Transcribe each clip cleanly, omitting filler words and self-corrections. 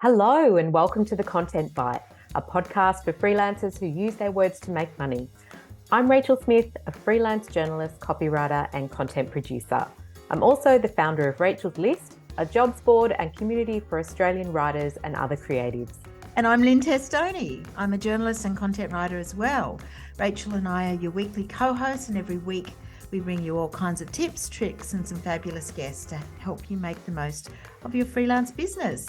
Hello and welcome to The Content Bite, a podcast for freelancers who use their words to make money. I'm Rachel Smith, a freelance journalist, copywriter and content producer. I'm also the founder of Rachel's List, a jobs board and community for Australian writers and other creatives. And I'm Lynne Testoni. I'm a journalist and content writer as well. Rachel and I are your weekly co-hosts, and every week we bring you all kinds of tips, tricks and some fabulous guests to help you make the most of your freelance business.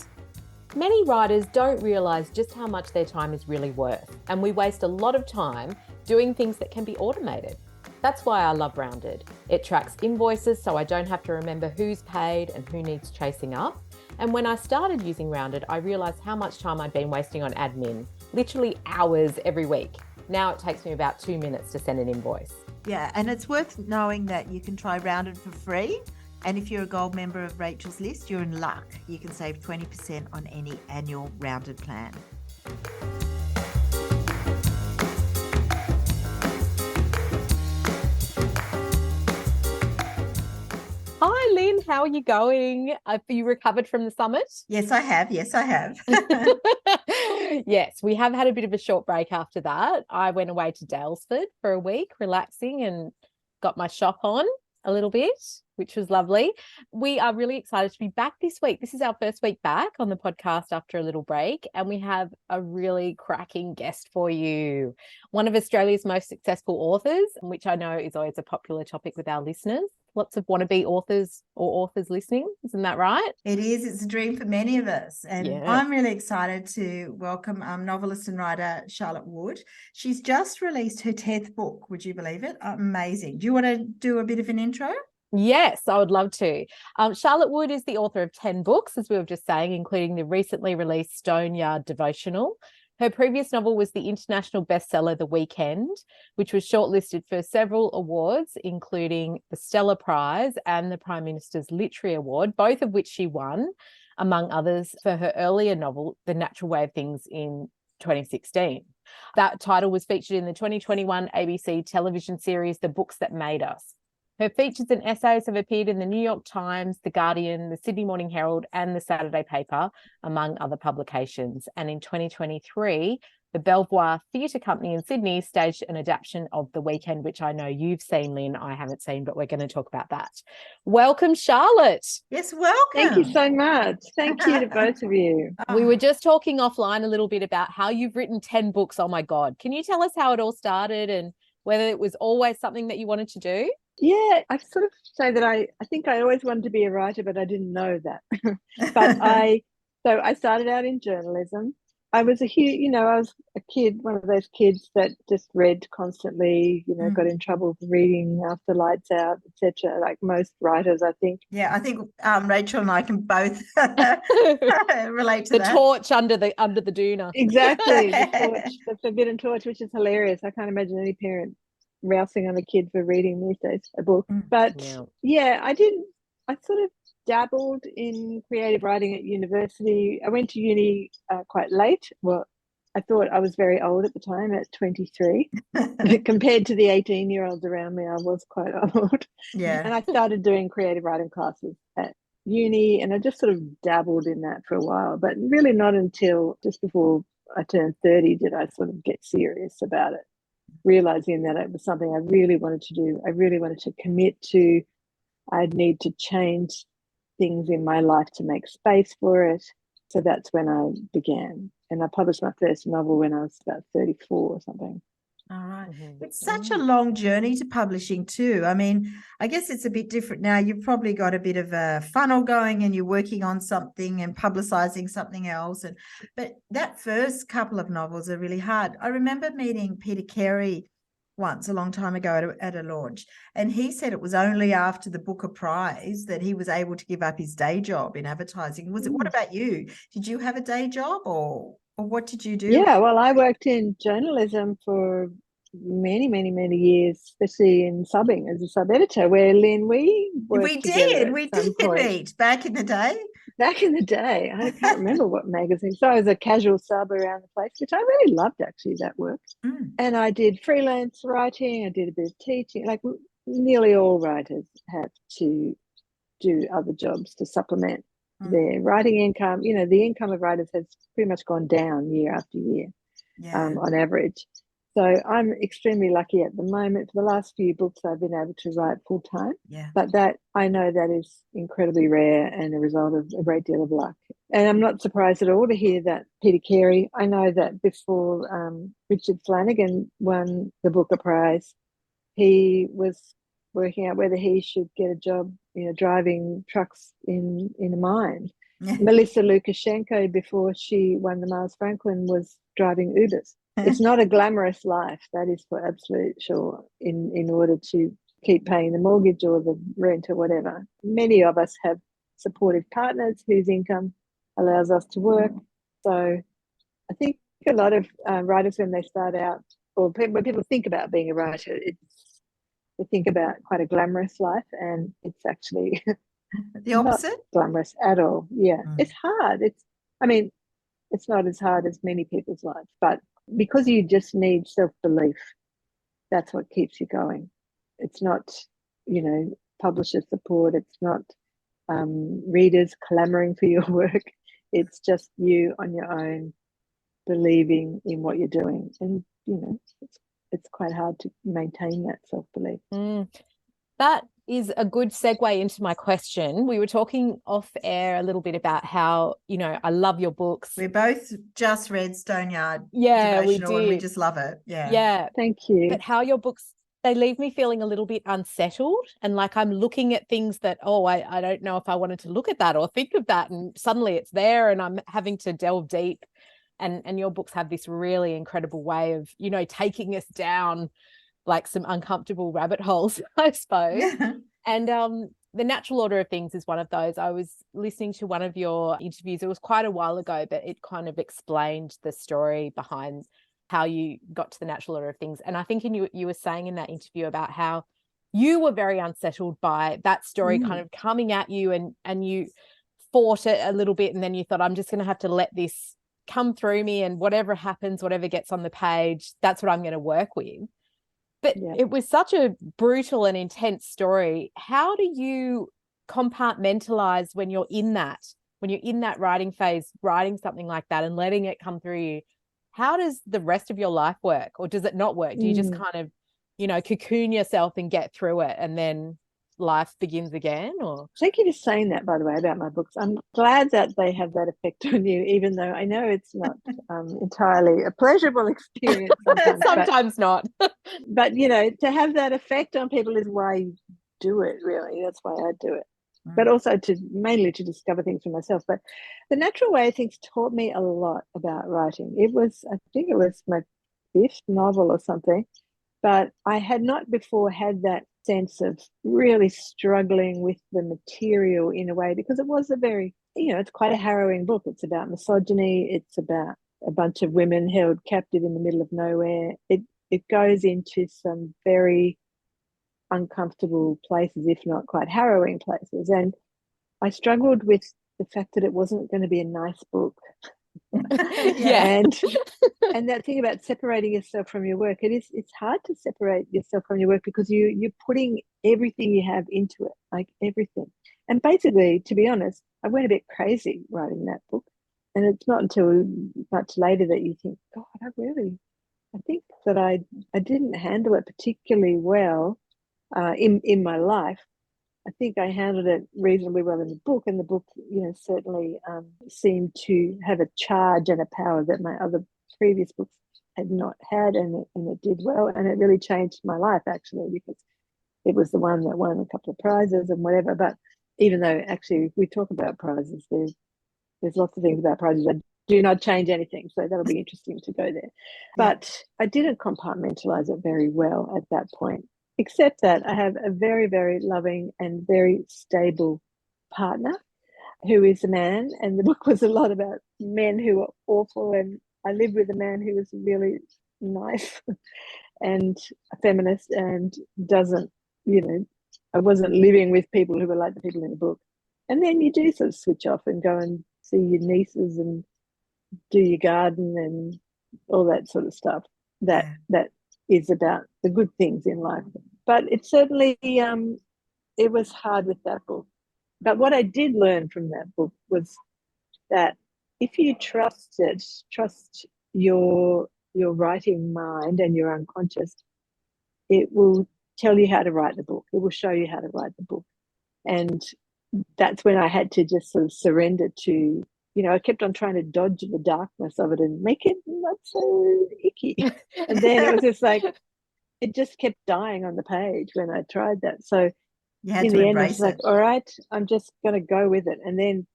Many writers don't realise just how much their time is really worth, and we waste a lot of time doing things that can be automated. That's why I love Rounded. It tracks invoices so I don't have to remember who's paid and who needs chasing up. And when I started using Rounded, I realised how much time I'd been wasting on admin, literally hours every week. Now it takes me about 2 minutes to send an invoice. Yeah, and it's worth knowing that you can try Rounded for free. And if you're a gold member of Rachel's List, you're in luck. You can save 20% on any annual Rounded plan. Hi, Lynne. How are you going? Have you recovered from the summit? Yes, I have. Yes, we have had a bit of a short break after that. I went away to Daylesford for a week, relaxing, and got my shop on a little bit, which was lovely. We are really excited to be back this week. This is our first week back on the podcast after a little break, and we have a really cracking guest for you. One of Australia's most successful authors, which I know is always a popular topic with our listeners. Lots of wannabe authors or authors listening. Isn't that right? It is. It's a dream for many of us. And Yeah. I'm really excited to welcome novelist and writer Charlotte Wood. She's just released her 10th book. Would you believe it? Amazing. Do you want to do a bit of an intro? Yes, I would love to. Charlotte Wood is the author of 10 books, as we were just saying, including the recently released Stone Yard devotional. Her previous novel was the international bestseller The Weekend, which was shortlisted for several awards, including the Stella Prize and the Prime Minister's Literary Award, both of which she won, among others, for her earlier novel, The Natural Way of Things, in 2016. That title was featured in the 2021 ABC television series The Books That Made Us. Her features and essays have appeared in the New York Times, The Guardian, the Sydney Morning Herald and the Saturday Paper, among other publications. And in 2023, the Belvoir Theatre Company in Sydney staged an adaptation of The Weekend, which I know you've seen, Lynne. I haven't seen, but we're going to talk about that. Welcome, Charlotte. Yes, welcome. Thank you so much. Thank you to both of you. We were just talking offline a little bit about how you've written 10 books. Oh, my God. Can you tell us how it all started and whether it was always something that you wanted to do? Yeah, I sort of say that I think I always wanted to be a writer, but I didn't know that. But I started out in journalism. I was I was a kid, one of those kids that just read constantly, got in trouble for reading after lights out, etc. Like most writers, I think. Yeah, I think Rachel and I can both relate to the that. Torch under the doona. Exactly, the forbidden torch, which is hilarious. I can't imagine any parent rousing on a kid for reading these days a book. But I sort of dabbled in creative writing at university. I went to uni quite late. Well, I thought I was very old at the time at 23. Compared to the 18-year-olds around me, I was quite old. Yeah. And I started doing creative writing classes at uni, and I just sort of dabbled in that for a while, but really not until just before I turned 30 did I sort of get serious about it, realizing that it was something I really wanted to do. I really wanted to commit to. I'd need to change things in my life to make space for it. So that's when I began. And I published my first novel when I was about 34 or something. All right. It's such a long journey to publishing too. I mean, I guess it's a bit different now. You've probably got a bit of a funnel going and you're working on something and publicizing something else. But that first couple of novels are really hard. I remember meeting Peter Carey once a long time ago at a launch, and he said it was only after the Booker Prize that he was able to give up his day job in advertising. What about you? Did you have a day job or what did you do? Yeah, well, I worked in journalism for many, many, many years, especially in subbing as a sub-editor, where Lynne, we did meet back in the day. Back in the day, I can't remember what magazine. So I was a casual sub around the place, which I really loved, actually, that work. And I did freelance writing. I did a bit of teaching. Like nearly all writers have to do other jobs to supplement their writing income. You know, the income of writers has pretty much gone down year after year, on average. So I'm extremely lucky at the moment. For the last few books, I've been able to write full time. But that, I know that is incredibly rare and a result of a great deal of luck. And I'm not surprised at all to hear that Peter Carey, I know that before Richard Flanagan won the Booker Prize, he was working out whether he should get a job, you know, driving trucks in a mine. Melissa Lukashenko, before she won the Mars Franklin, was driving Ubers. It's not a glamorous life, that is for absolute sure, in order to keep paying the mortgage or the rent or whatever. Many of us have supportive partners whose income allows us to work. So I think a lot of writers, when they start out, or when people think about being a writer, they think about quite a glamorous life, and it's actually the opposite. Not glamorous at all. It's hard. It's not as hard as many people's lives, but because you just need self-belief, that's what keeps you going. It's not, you know, publisher support. It's not readers clamoring for your work. It's just you on your own, believing in what you're doing. And, you know, it's quite hard to maintain that self-belief. That is a good segue into my question. We were talking off air a little bit about how, you know, I love your books. We both just read Stoneyard. Yeah, we Devotional, did. and we just love it. Yeah. Thank you. But how your books, they leave me feeling a little bit unsettled, and like I'm looking at things that, I don't know if I wanted to look at that or think of that, and suddenly it's there and I'm having to delve deep. And your books have this really incredible way of, you know, taking us down like some uncomfortable rabbit holes, I suppose. And The Natural Order of Things is one of those. I was listening to one of your interviews. It was quite a while ago, but it kind of explained the story behind how you got to The Natural Order of Things. And I think you were saying in that interview about how you were very unsettled by that story kind of coming at you, and you fought it a little bit, and then you thought, I'm just going to have to let this come through me, and whatever happens, whatever gets on the page, that's what I'm going to work with. But it was such a brutal and intense story. How do you compartmentalize when you're in that writing phase, writing something like that and letting it come through you? How does the rest of your life work, or does it not work? Do you just kind of, you know, cocoon yourself and get through it, and then life begins again? Or thank you for saying that, by the way, about my books. I'm glad that they have that effect on you, even though I know it's not entirely a pleasurable experience sometimes not. But you know, to have that effect on people is why you do it, really. That's why I do it. But also mainly to discover things for myself. But The Natural Way of Things taught me a lot about writing. I think it was my 5th novel or something, but I had not before had that sense of really struggling with the material in a way, because it was a very, you know, it's quite a harrowing book. It's about misogyny. It's about a bunch of women held captive in the middle of nowhere. It goes into some very uncomfortable places, if not quite harrowing places. And I struggled with the fact that it wasn't going to be a nice book. And that thing about separating yourself from your work, it's hard to separate yourself from your work, because you're putting everything you have into it, like everything. And basically, to be honest, I went a bit crazy writing that book. And it's not until much later that you think, God, I think that I didn't handle it particularly well in my life. I think I handled it reasonably well in the book, and the book, you know, certainly seemed to have a charge and a power that my other previous books had not had, and it did well, and it really changed my life, actually, because it was the one that won a couple of prizes and whatever. But even though, actually, if we talk about prizes, there's lots of things about prizes that do not change anything, so that'll be interesting to go there. But I didn't compartmentalize it very well at that point, except that I have a very, very loving and very stable partner who is a man, and the book was a lot about men who were awful, and I lived with a man who was really nice and a feminist, and doesn't, you know, I wasn't living with people who were like the people in the book. And then you do sort of switch off and go and see your nieces and do your garden and all that sort of stuff that is about the good things in life. But it certainly it was hard with that book. But what I did learn from that book was that if you trust your writing mind and your unconscious, it will tell you how to write the book. It will show you how to write the book. And that's when I had to just sort of surrender to, I kept on trying to dodge the darkness of it and make it not so icky. And then it was just like, it just kept dying on the page when I tried that. So You had in to the end, I was embrace like, it. all right, I'm just going to go with it. And then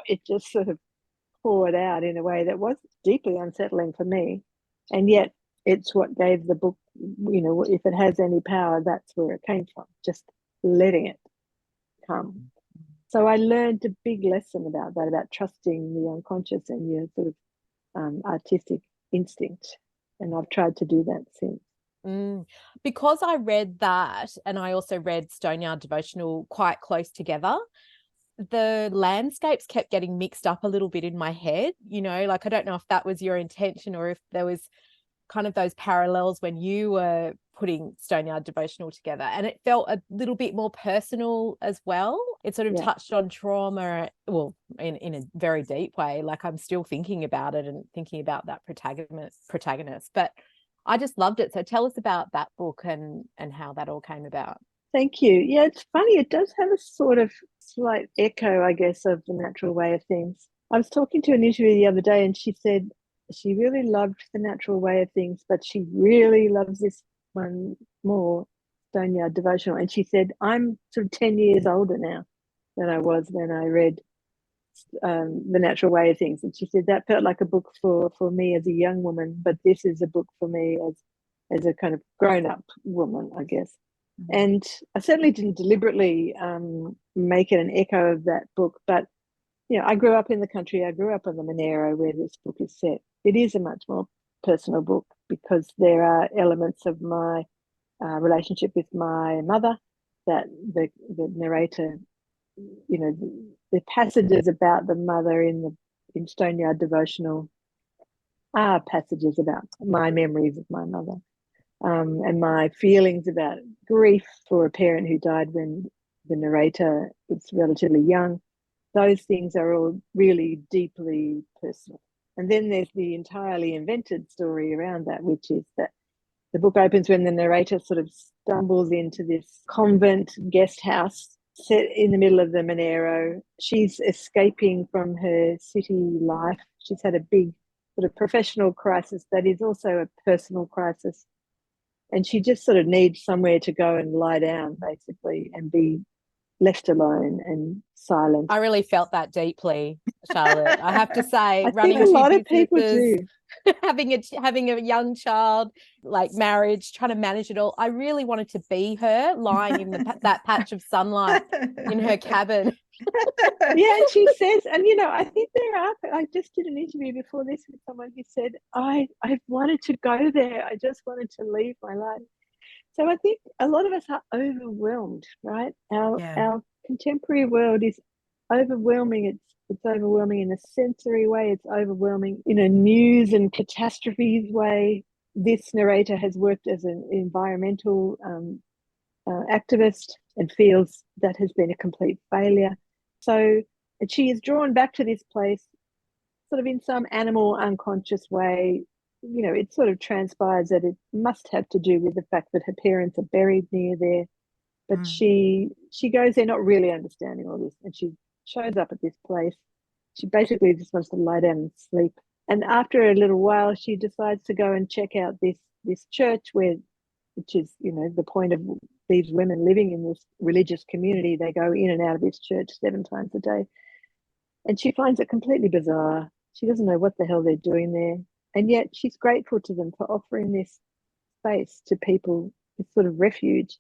it just sort of poured out in a way that was deeply unsettling for me. And yet it's what gave the book, if it has any power, that's where it came from, just letting it come. So I learned a big lesson about that, about trusting the unconscious and your sort of artistic instinct. And I've tried to do that since. Because I read that, and I also read Stoneyard Devotional quite close together, the landscapes kept getting mixed up a little bit in my head, like I don't know if that was your intention or if there was kind of those parallels when you were putting Stoneyard Devotional together, and it felt a little bit more personal as well. It sort of touched on trauma, well, in a very deep way. Like I'm still thinking about it and thinking about that protagonist, but I just loved it. So tell us about that book and how that all came about. Thank you. Yeah, it's funny. It does have a sort of slight echo, I guess, of The Natural Way of Things. I was talking to an interviewer the other day and she said she really loved The Natural Way of Things, but she really loves this one more, Stoneyard Devotional. And she said, I'm sort of 10 years older now than I was when I read The Natural Way of Things. And she said, that felt like a book for me as a young woman, but this is a book for me as a kind of grown-up woman, I guess. And I certainly didn't deliberately make it an echo of that book, but I grew up in the country. I grew up on the Monero where this book is set. It is a much more personal book because there are elements of my relationship with my mother that the narrator, the passages about the mother in Stoneyard Devotional are passages about my memories of my mother. And my feelings about grief for a parent who died when the narrator was relatively young. Those things are all really deeply personal. And then there's the entirely invented story around that, which is that the book opens when the narrator sort of stumbles into this convent guest house set in the middle of the Monero. She's escaping from her city life. She's had a big sort of professional crisis that is also a personal crisis. And she just sort of needs somewhere to go and lie down, basically, and be left alone and silent. I really felt that deeply, Charlotte. I have to say, I running think a lot two of people do. having a young child, like marriage, trying to manage it all. I really wanted to be her, lying in that patch of sunlight in her cabin. Yeah, and she says, and I think I just did an interview before this with someone who said, I wanted to go there. I just wanted to leave my life. So I think a lot of us are overwhelmed, right? Our contemporary world is overwhelming. It's overwhelming in a sensory way. It's overwhelming in a news and catastrophes way. This narrator has worked as an environmental activist and feels that has been a complete failure. So she is drawn back to this place sort of in some animal unconscious way. It sort of transpires that it must have to do with the fact that her parents are buried near there. But she goes there not really understanding all this, and she shows up at this place. She basically just wants to lie down and sleep. And after a little while, she decides to go and check out this church which is, the point of these women living in this religious community. They go in and out of this church 7 times a day. And she finds it completely bizarre. She doesn't know what the hell they're doing there. And yet she's grateful to them for offering this space to people, this sort of refuge.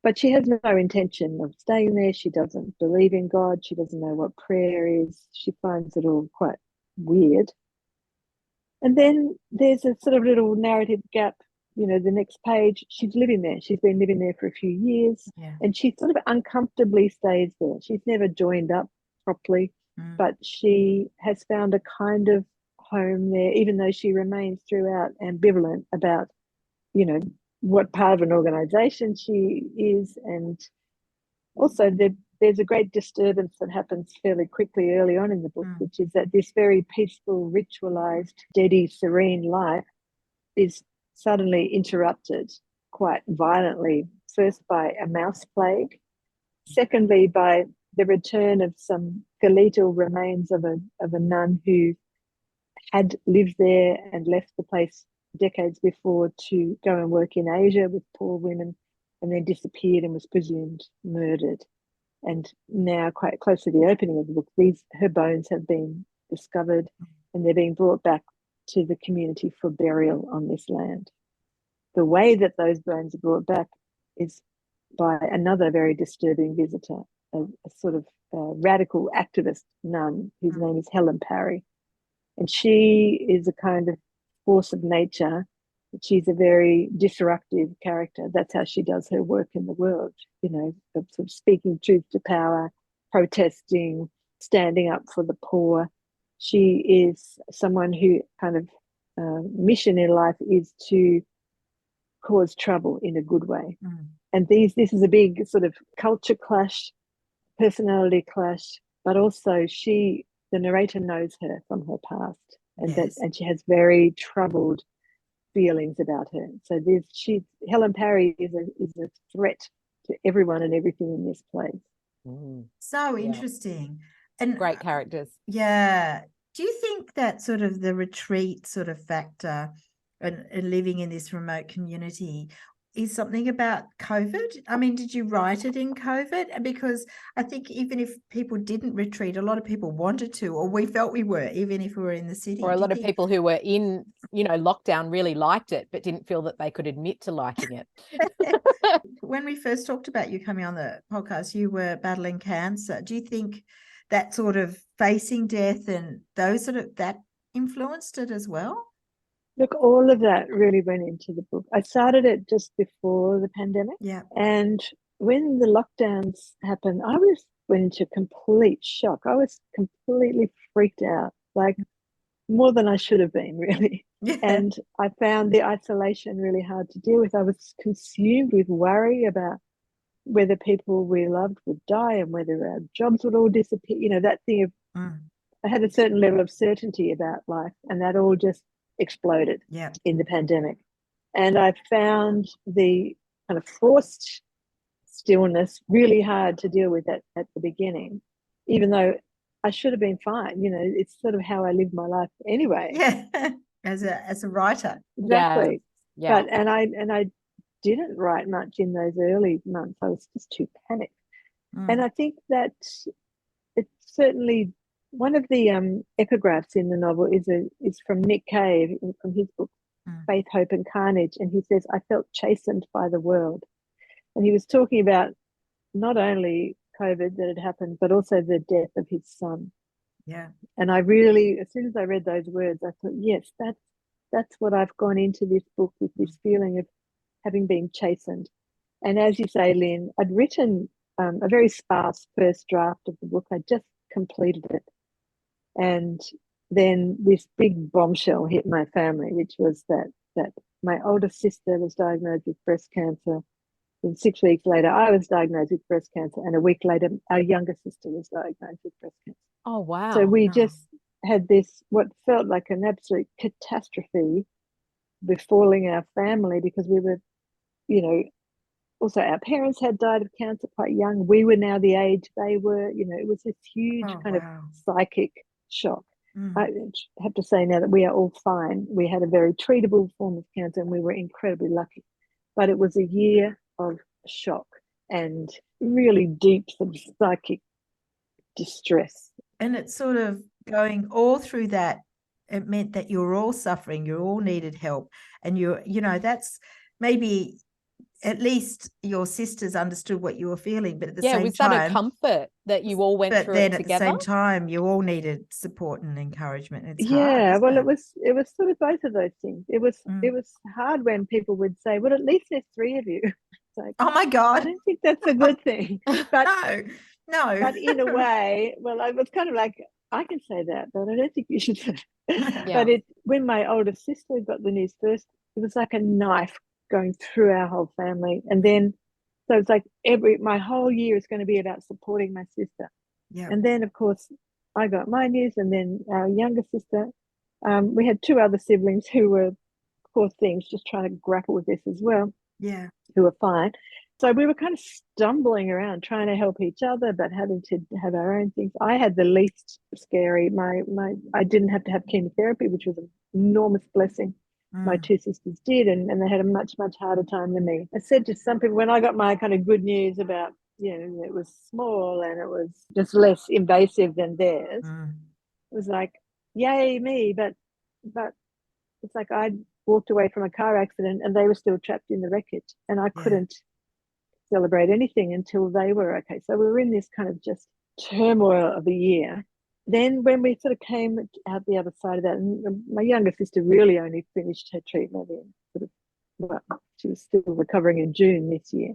But she has no intention of staying there. She doesn't believe in God. She doesn't know what prayer is. She finds it all quite weird. And then there's a sort of little narrative gap. The next page, she's living there. She's been living there for a few years, and she sort of uncomfortably stays there. She's never joined up properly, but she has found a kind of home there, even though she remains throughout ambivalent about, what part of an organization she is. And also there's a great disturbance that happens fairly quickly early on in the book, which is that this very peaceful, ritualized, steady, serene life is suddenly interrupted quite violently, first by a mouse plague, secondly by the return of some skeletal remains of a nun who had lived there and left the place decades before to go and work in Asia with poor women, and then disappeared and was presumed murdered. And now, quite close to the opening of the book, her bones have been discovered and they're being brought back to the community for burial on this land. The way that those bones are brought back is by another very disturbing visitor, a sort of radical activist nun whose name is Helen Parry. And she is a kind of force of nature. She's a very disruptive character. That's how she does her work in the world, of sort of speaking truth to power, protesting, standing up for the poor. She is someone who kind of mission in life is to cause trouble in a good way. And this is a big sort of culture clash, personality clash, but also the narrator knows her from her past, and and she has very troubled feelings about her. So Helen Parry is a threat to everyone and everything in this place. So interesting. And great characters. Yeah. Do you think that sort of the retreat sort of factor and living in this remote community is something about COVID? I mean, did you write it in COVID? Because I think even if people didn't retreat, a lot of people wanted to, or we felt we were, even if we were in the city. Or a lot of people who were in, lockdown really liked it, but didn't feel that they could admit to liking it. When we first talked about you coming on the podcast, you were battling cancer. Do you think that sort of facing death and that influenced it as well? Look, all of that really went into the book. I started it just before the pandemic. Yeah. And when the lockdowns happened, I went into complete shock. I was completely freaked out, like more than I should have been, really. Yeah. And I found the isolation really hard to deal with. I was consumed with worry about whether people we loved would die and whether our jobs would all disappear. That thing of I had a certain level of certainty about life, and that all just exploded in the pandemic. And I found the kind of forced stillness really hard to deal with at the beginning, even though I should have been fine. It's sort of how I live my life anyway. Yeah, as a writer. Exactly. Yeah. But and I didn't write much in those early months. I was just too panicked. And I think that it's certainly one of the epigraphs in the novel is from Nick Cave, from his book Faith, Hope and Carnage, and he says, "I felt chastened by the world." And he was talking about not only COVID that had happened, but also the death of his son. Yeah. And I really, as soon as I read those words, I thought, yes, that's what I've gone into this book with, this feeling of having been chastened. And as you say, Lynne, I'd written a very sparse first draft of the book. I just completed it. And then this big bombshell hit my family, which was that my older sister was diagnosed with breast cancer. And 6 weeks later, I was diagnosed with breast cancer. And a week later, our younger sister was diagnosed with breast cancer. Oh, wow. So we just had this, what felt like an absolute catastrophe befalling our family, because we were, also our parents had died of cancer quite young. We were now the age they were, it was this huge of psychic shock. I have to say now that we are all fine. We had a very treatable form of cancer and we were incredibly lucky. But it was a year of shock and really deep sort of psychic distress. And it's sort of going all through that. It meant that you were all suffering, you all needed help. And that's maybe at least your sisters understood what you were feeling, but at the same time. Was that a comfort that you all went through it together? But then at the same time, you all needed support and encouragement. It's hard, well, it was sort of both of those things. It was hard when people would say, well, at least there's 3 of you. It's like, oh my God. I don't think that's a good thing. But no. But in a way, well, I was kind of like, I can say that, but I don't think you should say that. But when my older sister got the news first, it was like a knife going through our whole family. And then So it's like my whole year is going to be about supporting my sister. Yeah. And then, of course, I got my news, and then our younger sister, we had two other siblings who were, poor things, just trying to grapple with this as well. Yeah. Who were fine. So we were kind of stumbling around trying to help each other, but having to have our own things. I had the least scary. I didn't have to have chemotherapy, which was an enormous blessing. My two sisters did, and they had a much, much harder time than me. I said to some people when I got my kind of good news about, it was small and it was just less invasive than theirs, it was like, yay me, but it's like I walked away from a car accident and they were still trapped in the wreckage, and I couldn't celebrate anything until they were okay. So we were in this kind of just turmoil of a year. Then when we sort of came out the other side of that, and my younger sister really only finished her treatment in she was still recovering in June this year.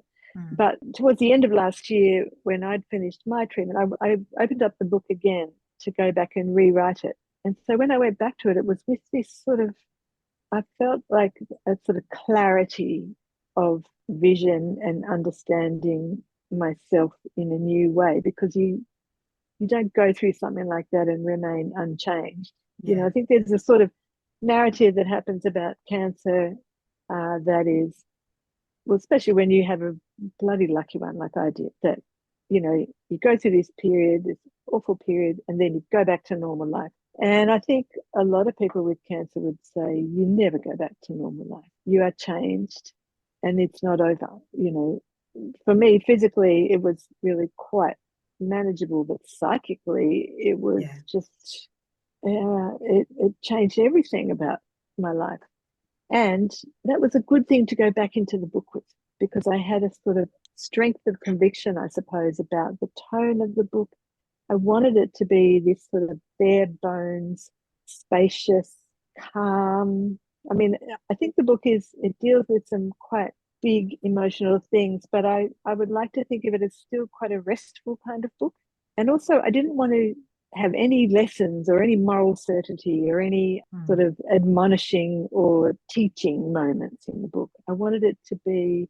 But towards the end of last year, when I'd finished my treatment, I opened up the book again to go back and rewrite it. And so when I went back to it, it was with this sort of, I felt like a sort of clarity of vision and understanding myself in a new way, because you don't go through something like that and remain unchanged. I think there's a sort of narrative that happens about cancer that is, well, especially when you have a bloody lucky one like I did, that you go through this period, this awful period, and then you go back to normal life. And I think a lot of people with cancer would say you never go back to normal life. You are changed and it's not over. For me, physically, it was really quite manageable, but psychically, it was just, it changed everything about my life. And that was a good thing to go back into the book with, because I had a sort of strength of conviction, I suppose, about the tone of the book. I wanted it to be this sort of bare bones, spacious, calm. I mean, I think the book it deals with some quite big emotional things, but I would like to think of it as still quite a restful kind of book. And also, I didn't want to have any lessons or any moral certainty or any sort of admonishing or teaching moments in the book. I wanted it to be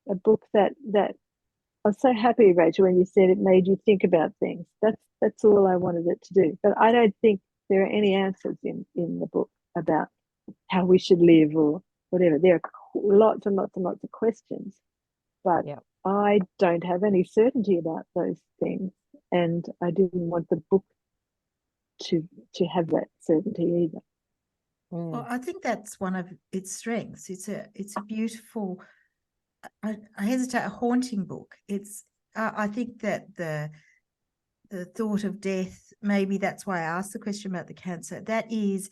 a book that I was so happy, Rachel, when you said it made you think about things. That's all I wanted it to do. But I don't think there are any answers in the book about how we should live or whatever. There are lots and lots and lots of questions, but I don't have any certainty about those things, and I didn't want the book to have that certainty either. Well, I think that's one of its strengths. It's a beautiful, I hesitate, a haunting book. It's I think that the thought of death, maybe that's why I asked the question about the cancer, that is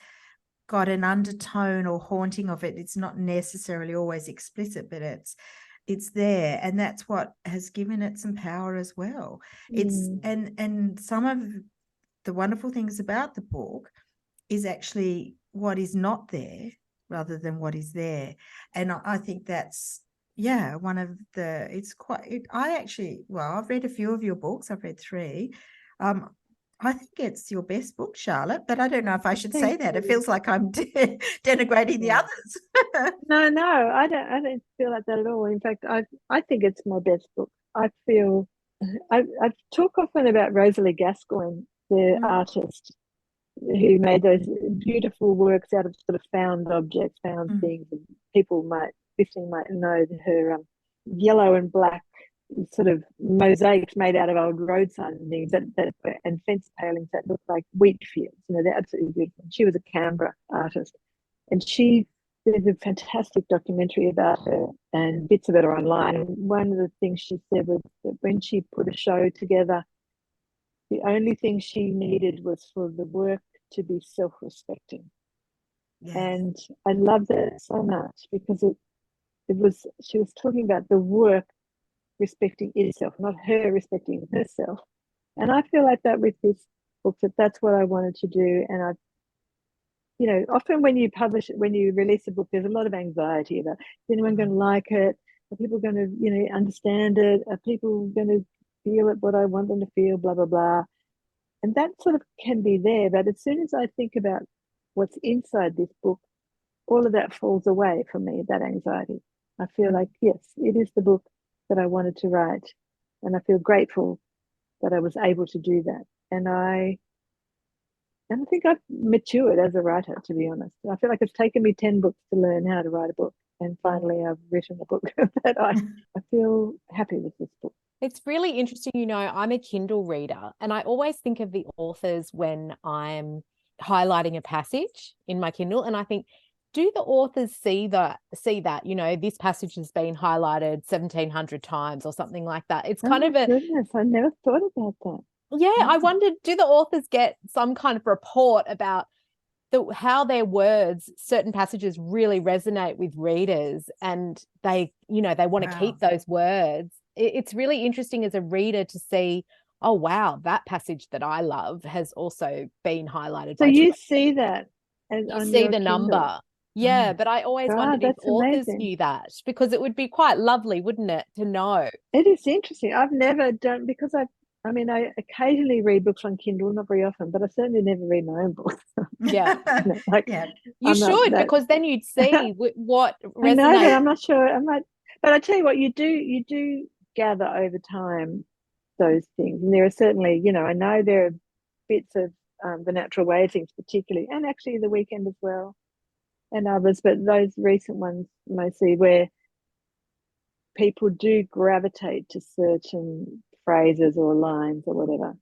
got an undertone or haunting of it. It's not necessarily always explicit, but it's there, and that's what has given it some power as well. It's and some of the wonderful things about the book is actually what is not there rather than what is there. And I think that's one of the, I've read a few of your books. I've read 3. I think it's your best book, Charlotte, but I don't know if I should say that. It feels like I'm denigrating the others. No, I don't feel like that at all. In fact, I think it's my best book. I talk often about Rosalie Gascoigne, the artist who made those beautiful works out of sort of found objects, found things. And people listening might know her yellow and black sort of mosaics made out of old road signs and things and fence palings that look like wheat fields. They're absolutely beautiful. She was a Canberra artist, and there's a fantastic documentary about her, and bits of it are online. And one of the things she said was that when she put a show together, the only thing she needed was for the work to be self-respecting. Yes. And I love that so much, because she was talking about the work respecting itself, not her respecting herself. And I feel like that with this book, that's what I wanted to do. And often when you release a book, there's a lot of anxiety about, is anyone going to like it? Are people going to, understand it? Are people going to feel it what I want them to feel? Blah, blah, blah. And that sort of can be there. But as soon as I think about what's inside this book, all of that falls away from me, that anxiety. I feel like, yes, it is the book that I wanted to write. And I feel grateful that I was able to do that. And I think I've matured as a writer, to be honest. I feel like it's taken me 10 books to learn how to write a book. And finally, I've written a book that I feel happy with this book. It's really interesting. You know, I'm a Kindle reader, and I always think of the authors when I'm highlighting a passage in my Kindle. And I think, do the authors see that, you know, this passage has been highlighted 1,700 times or something like that? It's kind of a goodness, I never thought about that. Yeah, I wondered, do the authors get some kind of report about how their words, certain passages really resonate with readers, and they want to keep those words? It's really interesting as a reader to see, oh, wow, that passage that I love has also been highlighted. So you see that you see the number. Yeah, but I always wondered if authors knew that, because it would be quite lovely, wouldn't it, to know? It is interesting. I've never done, because I occasionally read books on Kindle, not very often, but I certainly never read my own books. Yeah. You I'm should, because then you'd see what resonates. I know, but I'm not sure. But I tell you what, you do gather over time those things. And there are certainly, I know there are bits of The Natural Way of Things particularly, and actually The Weekend as well, and others, but those recent ones mostly, where people do gravitate to certain phrases or lines or whatever.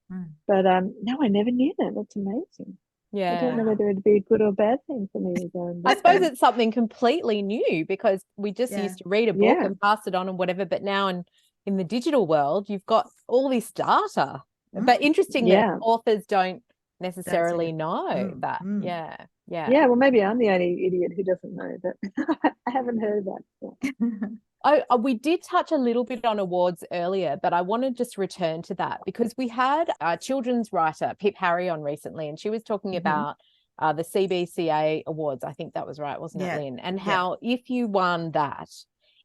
But no, I never knew that. That's amazing. Yeah. I don't know whether it'd be a good or bad thing for me. I suppose it's something completely new, because we just used to read a book and pass it on and whatever, but now in the digital world, you've got all this data. But interesting that authors don't necessarily know that. Yeah, well, maybe I'm the only idiot who doesn't know that. I haven't heard that. We did touch a little bit on awards earlier, but I want to just return to that, because we had a children's writer, Pip Harry, on recently, and she was talking about the CBCA awards. I think that was right, wasn't it, Lynne? And how if you won that,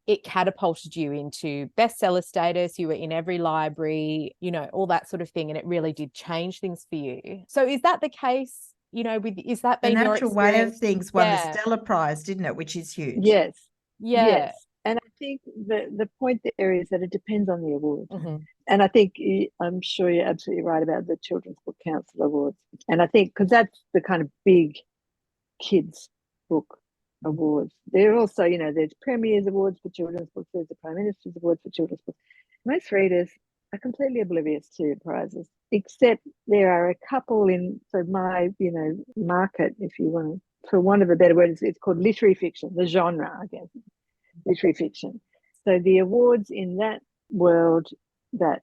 it catapulted you into bestseller status. You were in every library, all that sort of thing, and it really did change things for you. So is that the case? Is that been your experience? The Natural Way of Things won the Stella Prize, didn't it? Which is huge. Yes. And I think the point there is that it depends on the award. And I think, I'm sure you're absolutely right about the Children's Book Council Awards. And I think, because that's the kind of big kids book awards. There are also, there's Premier's Awards for children's books, there's the Prime Minister's Awards for children's books. Most readers are completely oblivious to prizes, except there are a couple so my, market, if you want, for want of a better word, it's called literary fiction, the genre, I guess. Literary fiction. So the awards in that world that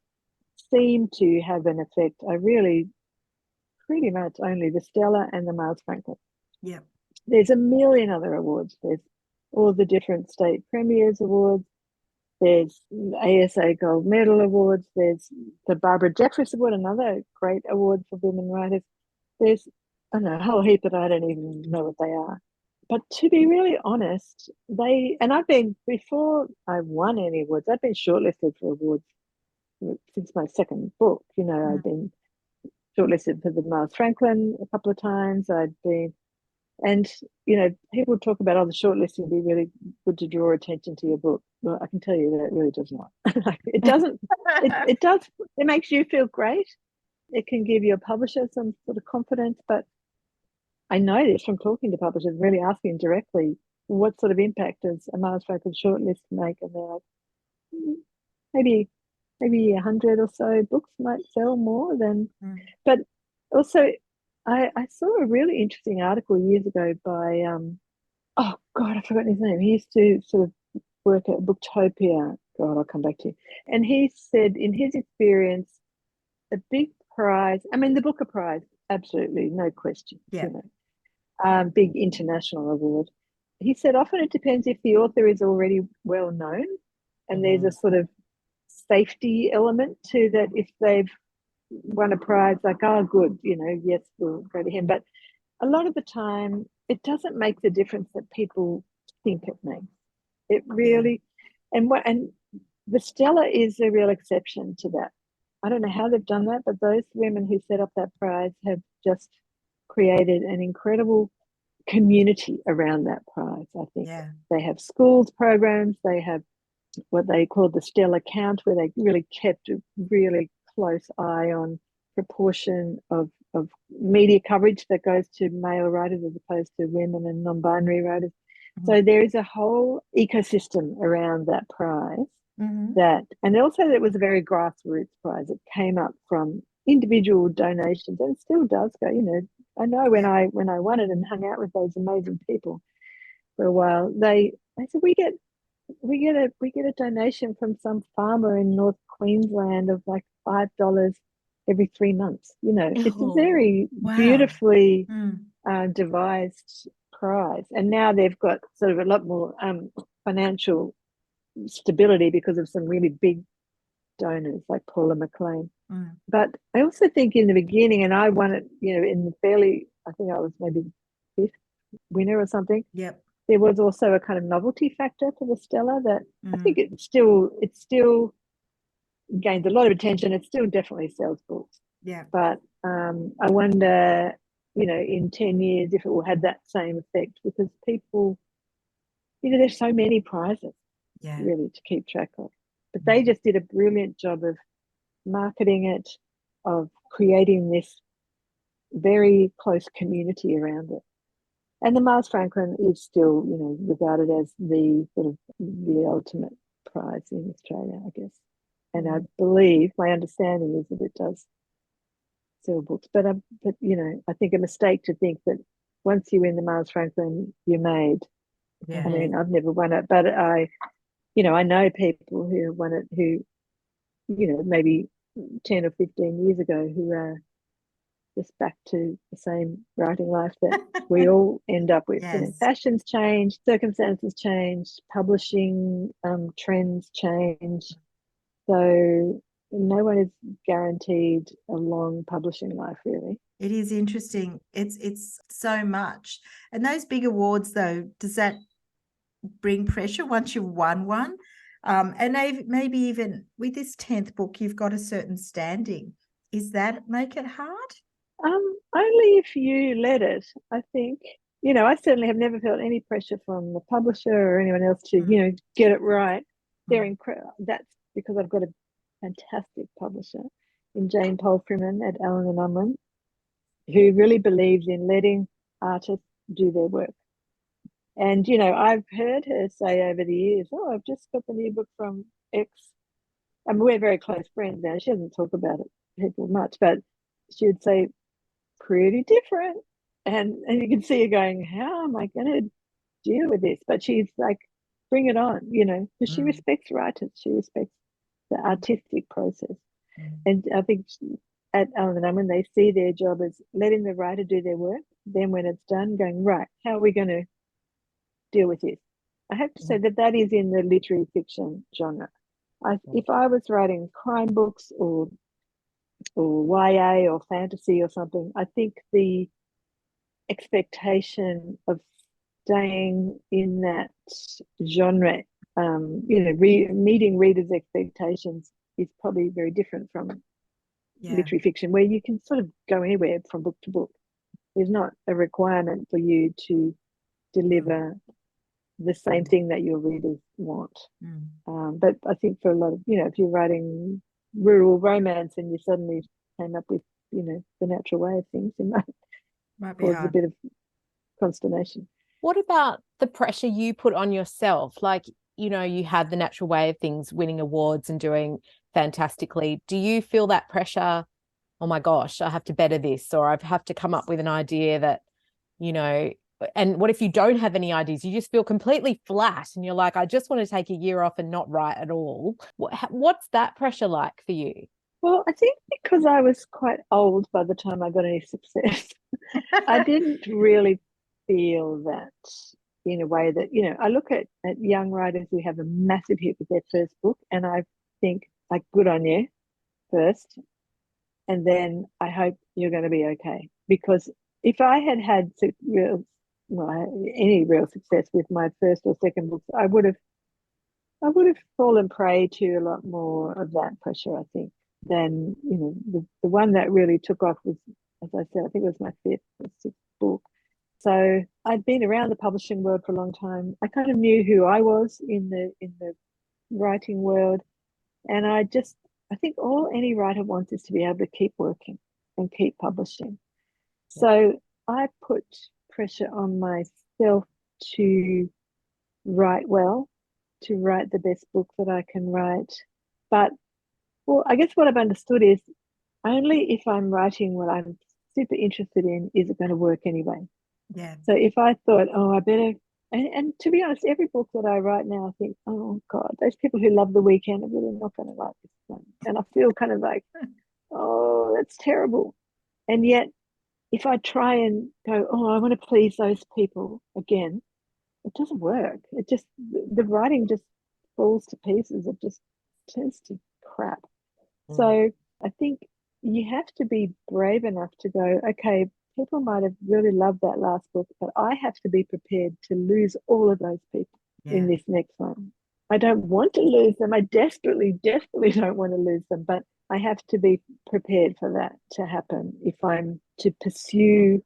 seem to have an effect are really pretty much only the Stella and the Miles Franklin. Yeah. There's a million other awards. There's all the different state premiers awards. There's ASA Gold Medal Awards. There's the Barbara Jeffress Award, another great award for women writers. There's, I don't know, a whole heap that I don't even know what they are. But to be really honest, before I won any awards, I've been shortlisted for awards since my second book. I've been shortlisted for the Miles Franklin a couple of times. And people talk about, the shortlisting would be really good to draw attention to your book. Well, I can tell you that it really does not. It doesn't. It does. It makes you feel great. It can give your publisher some sort of confidence, but I know this from talking to publishers, really asking directly, what sort of impact does a Miles Franklin shortlist make? And they're like, maybe 100 or so books might sell more than. But also, I saw a really interesting article years ago by oh God, I've forgotten his name. He used to sort of work at Booktopia. God, I'll come back to you. And he said, in his experience, a big prize, the Booker Prize, absolutely, no question. Yeah. Big international award. He said often it depends if the author is already well known, and there's a sort of safety element to that. If they've won a prize, like, oh, good, yes, we'll go to him. But a lot of the time, it doesn't make the difference that people think it makes. It really, and the Stella is a real exception to that. I don't know how they've done that, but those women who set up that prize have just created an incredible community around that prize. I think they have schools programs, they have what they called the Stella count, where they really kept a really close eye on proportion of media coverage that goes to male writers as opposed to women and non-binary writers. So there is a whole ecosystem around that prize. That, and also it was a very grassroots prize. It came up from individual donations, and it still does go. You know, I know when I won it and hung out with those amazing people for a while, they said we get a donation from some farmer in North Queensland of like $5 every 3 months. You know, it's a very beautifully devised prize, and now they've got sort of a lot more financial stability because of some really big donors like Paula McLean. But I also think in the beginning, and I won it, you know, in the fairly, I think I was maybe the 5th winner or something. Yep. There was also a kind of novelty factor to the Stella that I think it still gains a lot of attention. It still definitely sells books. Yeah. But I wonder, you know, in 10 years if it will have that same effect, because people, you know, there's so many prizes really to keep track of. But they just did a brilliant job of marketing it, of creating this very close community around it. And the Mars Franklin is still, you know, regarded as the sort of the ultimate prize in Australia, I guess. And I believe, my understanding is that it does sell books. But you know, I think a mistake to think that once you win the Mars Franklin, you're made. I mean, I've never won it, but I know people who have won it who, you know, maybe 10 or 15 years ago who are just back to the same writing life that we all end up with. You know, fashions change, circumstances change, publishing trends change. So no one is guaranteed a long publishing life, really. It is interesting. It's so much. And those big awards, though, does that bring pressure once you've won one? And maybe even with this 10th book, you've got a certain standing. Is that make it hard? Only if you let it, I think. You know, I certainly have never felt any pressure from the publisher or anyone else to, you know, get it right. They're incredible. That's because I've got a fantastic publisher in Jane Palfreyman at Allen and Unwin, who really believes in letting artists do their work. And, you know, I've heard her say over the years, oh, I've just got the new book from X. And we're very close friends now. She doesn't talk about it people much, but she would say, pretty different. And you can see her going, how am I going to deal with this? But she's like, bring it on, you know, because she respects writers. She respects the artistic process. And I think at Allen and Unwin, they see their job as letting the writer do their work. Then when it's done, going, right, how are we going to deal with this? I have to say that is in the literary fiction genre. If I was writing crime books or YA or fantasy or something, I think the expectation of staying in that genre, you know, meeting readers' expectations is probably very different from literary fiction, where you can sort of go anywhere from book to book. There's not a requirement for you to deliver the same thing that your readers want. But I think for a lot of, you know, if you're writing rural romance and you suddenly came up with, you know, the natural way of things, it might cause a bit of consternation. What about the pressure you put on yourself? Like, you know, you had the natural way of things, winning awards and doing fantastically. Do you feel that pressure? Oh my gosh, I have to better this, or I have to come up with an idea that, you know, and what if you don't have any ideas? You just feel completely flat and you're like, I just want to take a year off and not write at all. What's that pressure like for you? Well, I think because I was quite old by the time I got any success, I didn't really feel that in a way that, you know, I look at young writers who have a massive hit with their first book and I think, like, good on you first. And then I hope you're going to be okay. Because if I had had any real success with my first or second books, I would have fallen prey to a lot more of that pressure, I think, than, you know, the one that really took off was, as I said, I think it was my 5th or 6th book. So I'd been around the publishing world for a long time. I kind of knew who I was in the writing world. And I think all any writer wants is to be able to keep working and keep publishing. So I put pressure on myself to write well, to write the best book that I can write. But, well, I guess what I've understood is only if I'm writing what I'm super interested in is it going to work anyway. Yeah. So if I thought, I better, and to be honest, every book that I write now, I think, oh God, those people who love The Weekend are really not going to like this one. And I feel kind of like, oh, that's terrible. And yet, if I try and go, I want to please those people again, it doesn't work. It just, the writing just falls to pieces. It just turns to crap. So I think you have to be brave enough to go, okay, people might have really loved that last book, but I have to be prepared to lose all of those people in this next one. I don't want to lose them. I desperately don't want to lose them, but I have to be prepared for that to happen if I'm to pursue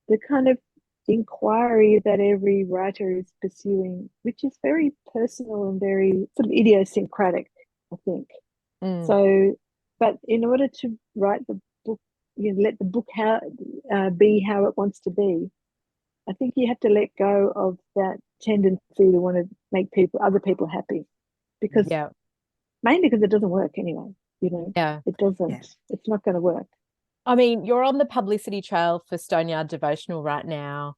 the kind of inquiry that every writer is pursuing, which is very personal and very sort of idiosyncratic, I think. So, but in order to write the book, let the book be how it wants to be, I think you have to let go of that tendency to want to make other people happy, because mainly because it doesn't work anyway. It doesn't. Yeah. It's not going to work. I mean, you're on the publicity trail for Stoneyard Devotional right now.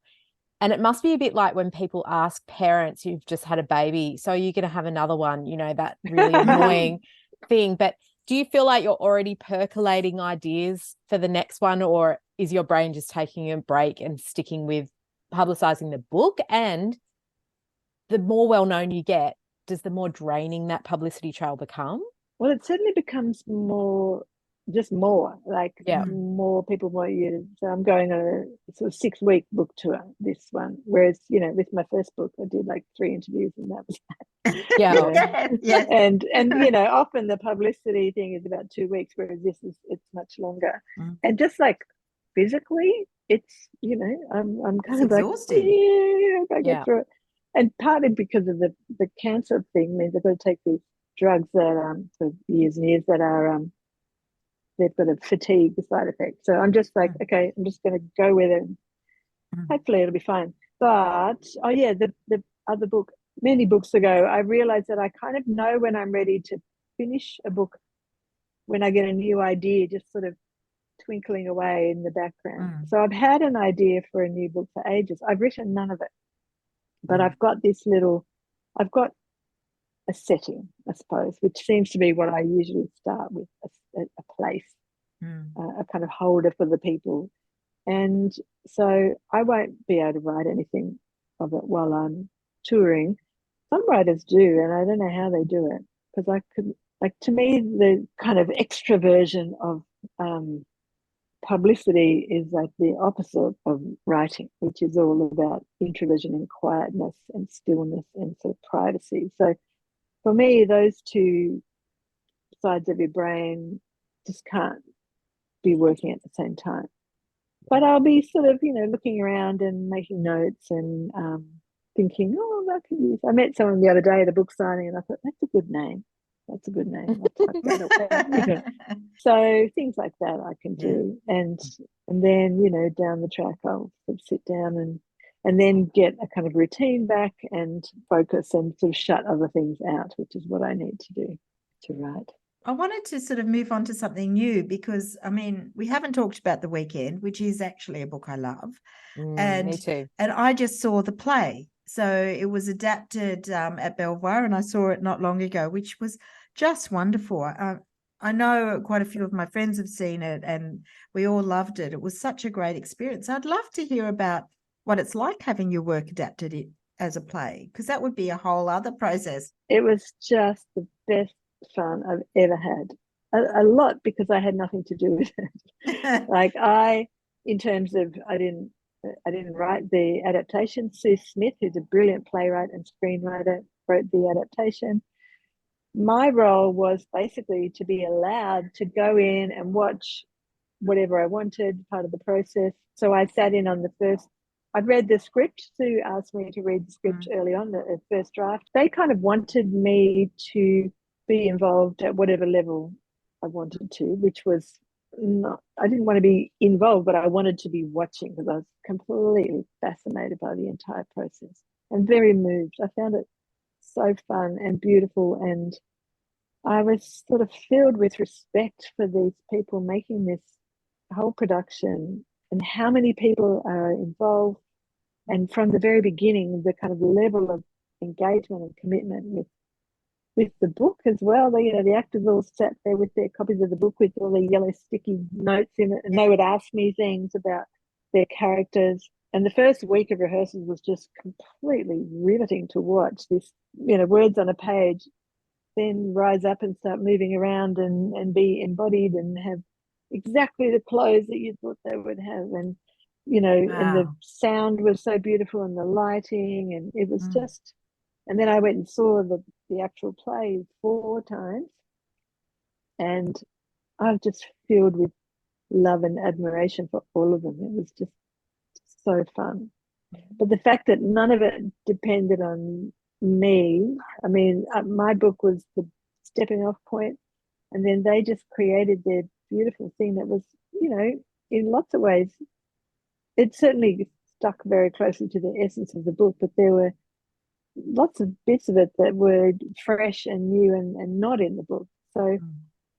And it must be a bit like when people ask parents who've just had a baby, so you're going to have another one, that really annoying thing. But do you feel like you're already percolating ideas for the next one, or is your brain just taking a break and sticking with publicizing the book? And the more well-known you get, does the more draining that publicity trail become? Well, it certainly becomes more people want you. So I'm going on a sort of 6-week book tour, this one. Whereas, with my first book, I did like 3 interviews and that was And often the publicity thing is about 2 weeks, whereas it's much longer. And just like physically, it's, I'm kind of exhausting. I get through it. And partly because of the cancer thing means I've got to take these drugs that for years and years that are they've got a fatigue side effect. So I'm just like, okay, I'm just going to go with it. Hopefully it'll be fine. But the other book, many books ago, I realized that I kind of know when I'm ready to finish a book, when I get a new idea just sort of twinkling away in the background. So I've had an idea for a new book for ages. I've written none of it, but I've got a setting, I suppose, which seems to be what I usually start with, a place, a kind of holder for the people. And so I won't be able to write anything of it while I'm touring. Some writers do, and I don't know how they do it, because to me, the kind of extroversion of publicity is like the opposite of writing, which is all about introversion and quietness and stillness and sort of privacy. So for me, those two sides of your brain just can't be working at the same time. But I'll be sort of, looking around and making notes and thinking, that could use. I met someone the other day at a book signing and I thought, that's a good name. That's a good name. So things like that I can do. And then, down the track, I'll sort of sit down and then get a kind of routine back and focus and sort of shut other things out, which is what I need to do to write. I wanted to sort of move on to something new because, I mean, we haven't talked about The Weekend, which is actually a book I love. Me too. And I just saw the play. So it was adapted at Belvoir, and I saw it not long ago, which was just wonderful. I know quite a few of my friends have seen it and we all loved it. It was such a great experience. I'd love to hear about what it's like having your work adapted as a play, because that would be a whole other process. It was just the best fun I've ever had. A lot because I had nothing to do with it. In terms of, I didn't write the adaptation. Sue Smith, who's a brilliant playwright and screenwriter, wrote the adaptation. My role was basically to be allowed to go in and watch whatever I wanted, part of the process. So I sat in on the first I'd read the script. Sue asked me to read the script early on, the first draft. They kind of wanted me to be involved at whatever level I wanted to, which was not, I didn't want to be involved, but I wanted to be watching because I was completely fascinated by the entire process and very moved. I found it so fun and beautiful, and I was sort of filled with respect for these people making this whole production and how many people are involved. And from the very beginning, the kind of level of engagement and commitment with the book as well. The actors all sat there with their copies of the book with all the yellow sticky notes in it, and they would ask me things about their characters. And the first week of rehearsals was just completely riveting to watch. This, words on a page then rise up and start moving around and be embodied and have exactly the clothes that you thought they would have. And and the sound was so beautiful, and the lighting, and it was just. And then I went and saw the actual play 4 times, and I was just filled with love and admiration for all of them. It was just so fun. But the fact that none of it depended on me, I mean, my book was the stepping off point, and then they just created their beautiful thing that was, in lots of ways, it certainly stuck very closely to the essence of the book, but there were lots of bits of it that were fresh and new and not in the book. So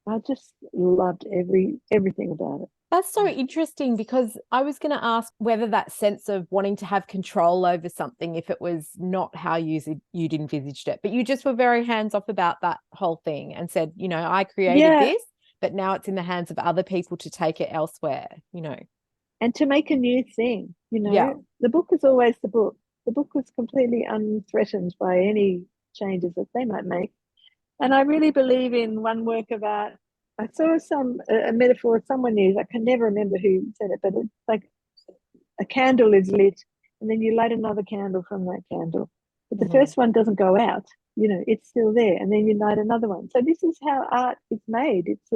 I just loved everything about it. That's so interesting, because I was going to ask whether that sense of wanting to have control over something, if it was not how you'd envisaged it, but you just were very hands off about that whole thing and said, I created this, but now it's in the hands of other people to take it elsewhere, And to make a new thing, The book is always the book. The book was completely unthreatened by any changes that they might make. And I really believe in one work of art. I saw a metaphor someone used. I can never remember who said it, but it's like a candle is lit and then you light another candle from that candle. But the first one doesn't go out, it's still there. And then you light another one. So this is how art is made. It's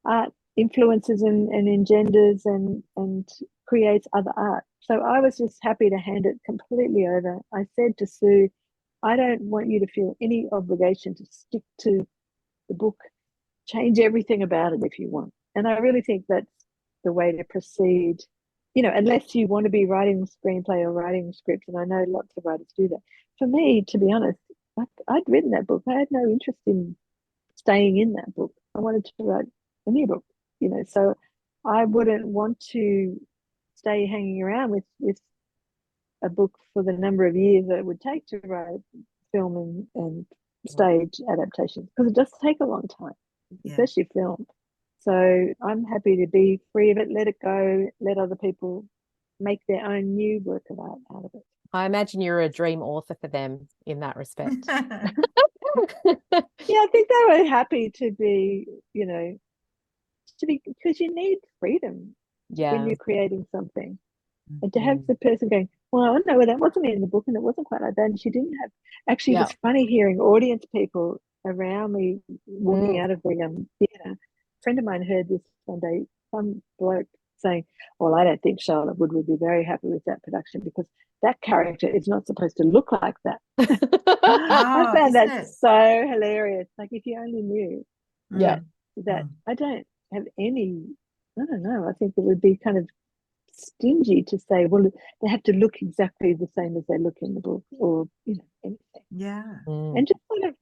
art influences and engenders and creates other art. So I was just happy to hand it completely over. I said to Sue, I don't want you to feel any obligation to stick to the book. Change everything about it if you want. And I really think that's the way to proceed, unless you want to be writing a screenplay or writing scripts. And I know lots of writers do that. For me, to be honest, I'd written that book. I had no interest in staying in that book. I wanted to write a new book, so I wouldn't want to stay hanging around with a book for the number of years that it would take to write film and stage adaptations, because it does take a long time, especially film. So I'm happy to be free of it, let it go, let other people make their own new work of art out of it. I imagine you're a dream author for them in that respect. Yeah, I think they were happy to be, because you need freedom when you're creating something. And to have the person going, well, no, that wasn't in the book and it wasn't quite like that. And she didn't have, actually, it was funny hearing audience people around me walking out of the theatre. A friend of mine heard this one day, some bloke saying, well, I don't think Charlotte Wood would be very happy with that production because that character is not supposed to look like that. I found that so hilarious. Like, if you only knew that I don't have any, I don't know, I think it would be kind of stingy to say, well, they have to look exactly the same as they look in the book, or anything. And just sort of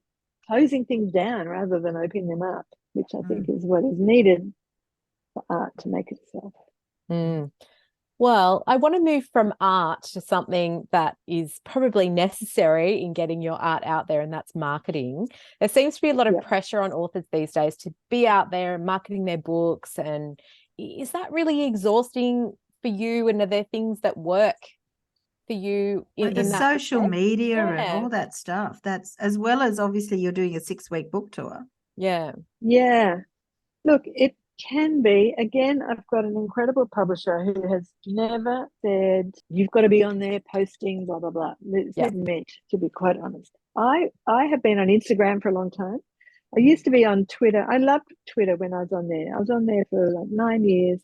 closing things down rather than opening them up, which I think is what is needed for art to make itself. Well, I want to move from art to something that is probably necessary in getting your art out there, and that's marketing. There seems to be a lot of pressure on authors these days to be out there and marketing their books. And is that really exhausting for you? And are there things that work for you in the that social respect? media and all that stuff? That's, as well as obviously you're doing a 6-week book tour. Yeah. Look, it can be. Again, I've got an incredible publisher who has never said you've got to be on there posting blah blah blah. It's never meant, to be quite honest. I have been on Instagram for a long time. I used to be on Twitter. I loved Twitter when I was on there. I was on there for like 9 years,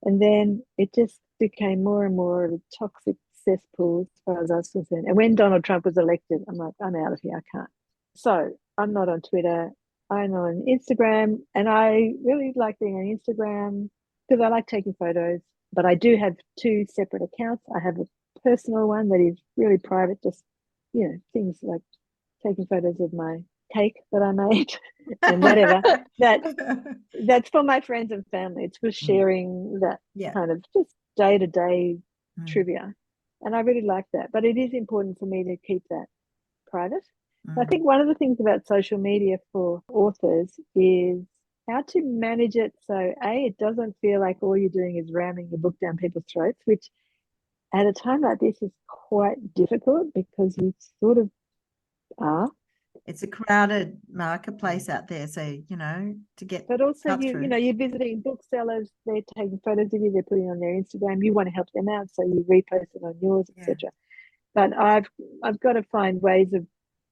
and then it just became more and more of a toxic cesspool as far as I was concerned. And when Donald Trump was elected, I'm like, I'm out of here. I can't. So I'm not on Twitter. I'm on Instagram, and I really like being on Instagram because I like taking photos. But I do have two separate accounts. I have a personal one that is really private, just, you know, things like taking photos of my cake that I made and whatever. That's for my friends and family. It's for sharing that kind of just day-to-day trivia. And I really like that. But it is important for me to keep that private. I think one of the things about social media for authors is how to manage it so it doesn't feel like all you're doing is ramming your book down people's throats, which at a time like this is quite difficult because you sort of are. It's a crowded marketplace out there, so you know, to get. But also, you know, you're visiting booksellers. They're taking photos of you. They're putting on their Instagram. You want to help them out, so you repost it on yours, etc. But I've got to find ways of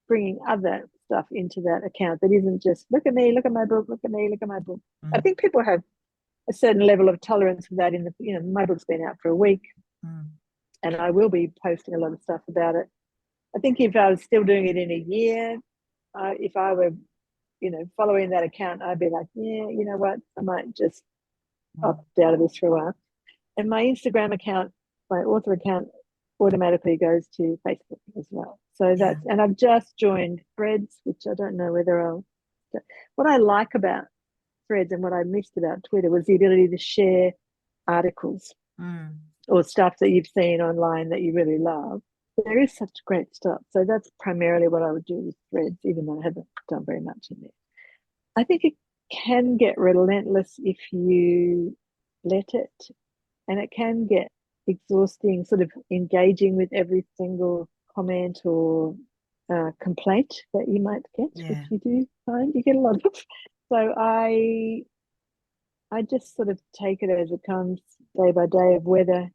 bringing other stuff into that account that isn't just look at me, look at my book, look at me, look at my book. I think people have a certain level of tolerance for that. My book's been out for a week, and I will be posting a lot of stuff about it. I think if I was still doing it in a year, if I were, you know, following that account, I'd be like, yeah, you know what, I might just opt out of this for a while. And my Instagram account, my author account, automatically goes to Facebook as well. So that's, and I've just joined Threads, which I don't know whether I'll. What I like about Threads and what I missed about Twitter was the ability to share articles or stuff that you've seen online that you really love. There is such great stuff. So that's primarily what I would do with Threads, even though I haven't done very much in there. I think it can get relentless if you let it, and it can get exhausting, sort of engaging with every single comment or complaint that you might get, which you do find you get a lot of. So I just sort of take it as it comes, day by day, of whether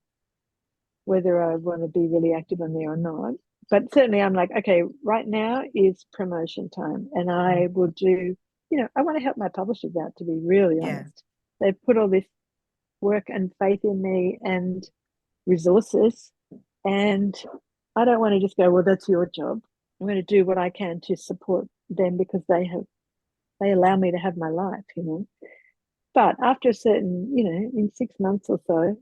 I want to be really active on there or not. But certainly I'm like, okay, right now is promotion time, and I will do, you know, I want to help my publishers out, to be really honest. They've put all this work and faith in me and resources, and I don't want to just go, well, that's your job. I'm going to do what I can to support them because they allow me to have my life, you know. But after a certain, you know, in 6 months or so,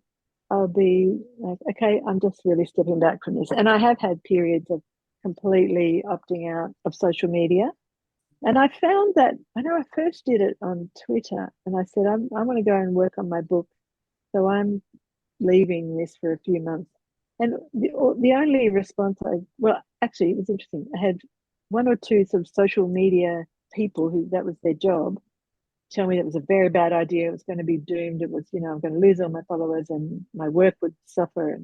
I'll be like, okay, I'm just really stepping back from this. And I have had periods of completely opting out of social media. And I found that, I know I first did it on Twitter, and I said, I want to go and work on my book. So I'm leaving this for a few months. And the only response actually, it was interesting. I had one or two sort of social media people who that was their job tell me that was a very bad idea. It was going to be doomed. It was, you know, I'm going to lose all my followers and my work would suffer.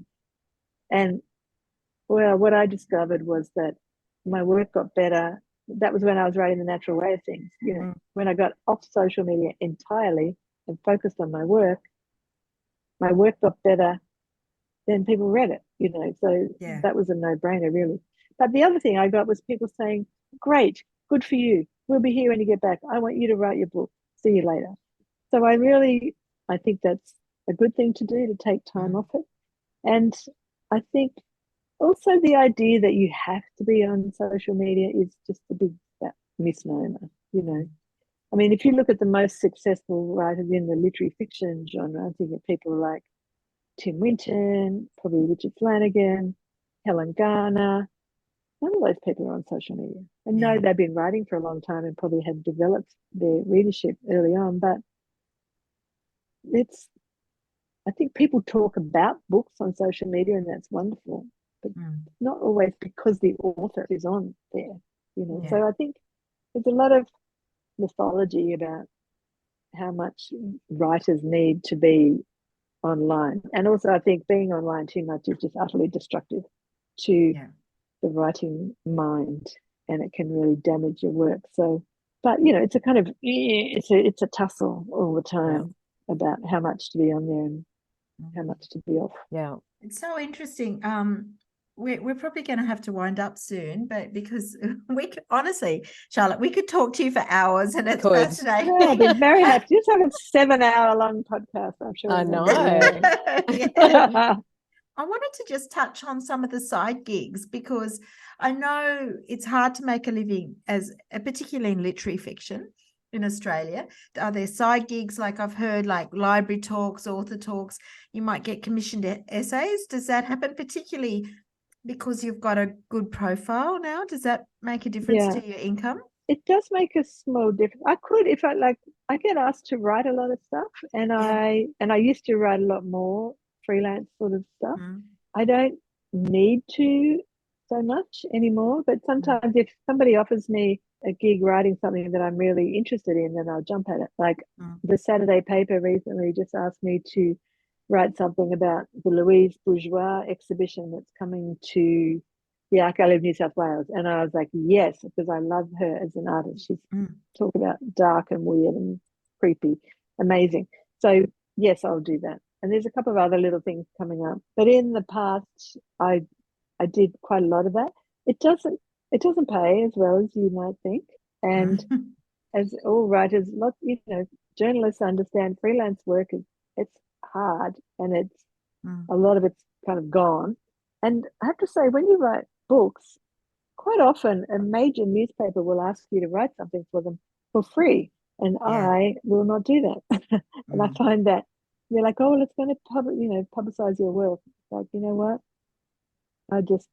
And well, what I discovered was that my work got better. That was when I was writing The Natural Way of Things. You know, when I got off social media entirely and focused on my work got better. Then people read it, you know. So that was a no-brainer, really. But the other thing I got was people saying, great, good for you. We'll be here when you get back. I want you to write your book. See you later. So I think that's a good thing to do, to take time off it. And I think also the idea that you have to be on social media is just a big misnomer, you know. I mean, if you look at the most successful writers in the literary fiction genre, I think of people like Tim Winton, probably Richard Flanagan, Helen Garner. None of those people are on social media. I know they've been writing for a long time and probably have developed their readership early on, but I think people talk about books on social media, and that's wonderful, but not always because the author is on there, you know. So I think there's a lot of mythology about how much writers need to be online. And also I think being online too much is just utterly destructive to the writing mind, and it can really damage your work. So, but you know, it's a kind of, it's a tussle all the time about how much to be on there and how much to be off. Yeah. It's so interesting. We're probably going to have to wind up soon, but because we could, honestly, Charlotte, we could talk to you for hours, and it's fascinating. Yeah, I'd be very happy. Just have a 7-hour long podcast, I'm sure. I know. I wanted to just touch on some of the side gigs, because I know it's hard to make a living particularly in literary fiction in Australia. Are there side gigs, like I've heard, like library talks, author talks? You might get commissioned essays. Does that happen, particularly because you've got a good profile now? Does that make a difference to your income? It does make a small difference. I could, if I like, I get asked to write a lot of stuff, and I used to write a lot more freelance sort of stuff. I don't need to so much anymore, but sometimes if somebody offers me a gig writing something that I'm really interested in, then I'll jump at it. Like the Saturday paper recently just asked me to write something about the Louise Bourgeois exhibition that's coming to the Art Gallery of New South Wales. And I was like, yes, because I love her as an artist. She's talk about dark and weird and creepy, amazing. So yes, I'll do that. And there's a couple of other little things coming up. But in the past, I did quite a lot of that. It doesn't pay as well as you might think. And as all writers, journalists understand freelance work it's hard, and it's a lot of it's kind of gone. And I have to say, when you write books, quite often a major newspaper will ask you to write something for them for free, and I will not do that. And I find that they're like, oh, well, it's going to publicize your work. Like, you know what? I just,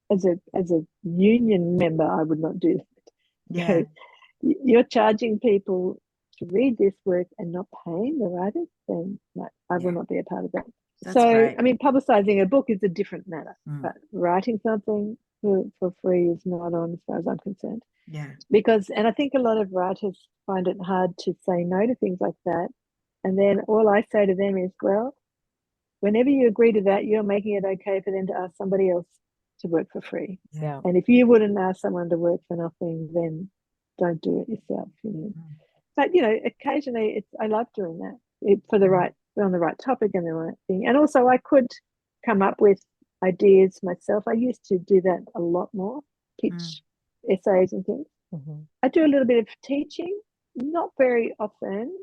as a union member, I would not do that. Yeah. You're charging people to read this work and not paying the writers, then I will not be a part of that. That's so great. I mean, publicizing a book is a different matter, but writing something for free is not on, as far as I'm concerned. And I think a lot of writers find it hard to say no to things like that. And then all I say to them is, well, whenever you agree to that, you're making it okay for them to ask somebody else to work for free. And if you wouldn't ask someone to work for nothing, then don't do it yourself. But occasionally I love doing that on the right topic and the right thing. And also I could come up with ideas myself. I used to do that a lot more, pitch essays and things. I do a little bit of teaching, not very often.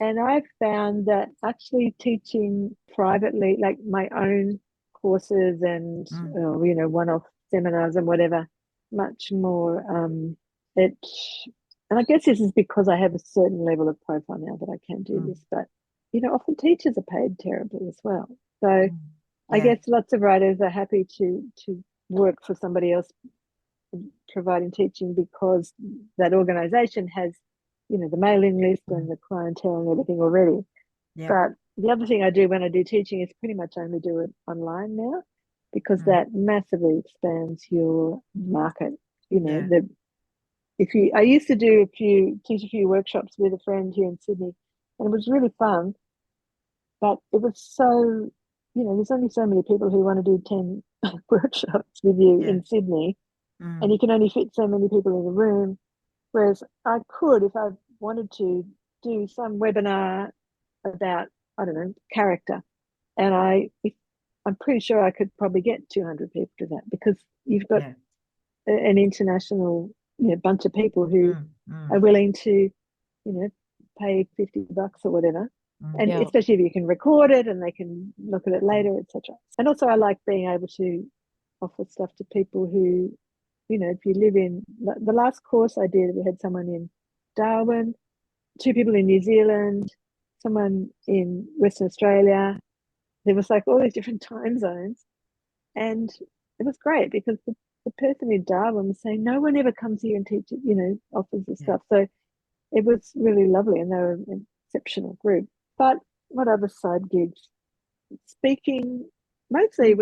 And I've found that actually teaching privately, like my own courses and one-off seminars and whatever, much more and I guess this is because I have a certain level of profile now that I can do this, but often teachers are paid terribly as well. So I guess lots of writers are happy to work for somebody else providing teaching, because that organization has the mailing list and the clientele and everything already. But the other thing I do when I do teaching is pretty much only do it online now, because that massively expands your market. I used to teach a few workshops with a friend here in Sydney, and it was really fun, but it was so, there's only so many people who want to do 10 workshops with you in Sydney, and you can only fit so many people in the room. Whereas I could, if I wanted to, do some webinar about, I don't know, character. And I'm pretty sure I could probably get 200 people to that, because you've got an international bunch of people who are willing to, pay $50 or whatever. And especially if you can record it and they can look at it later, etc. And also I like being able to offer stuff to people who, if you live in the last course I did, we had someone in Darwin, 2 people in New Zealand, someone in Western Australia. There was like all these different time zones, and it was great because the person in Darwin was saying no one ever comes here and teaches, offers this stuff. So it was really lovely, and they were an exceptional group. But what other side gigs? Speaking, mostly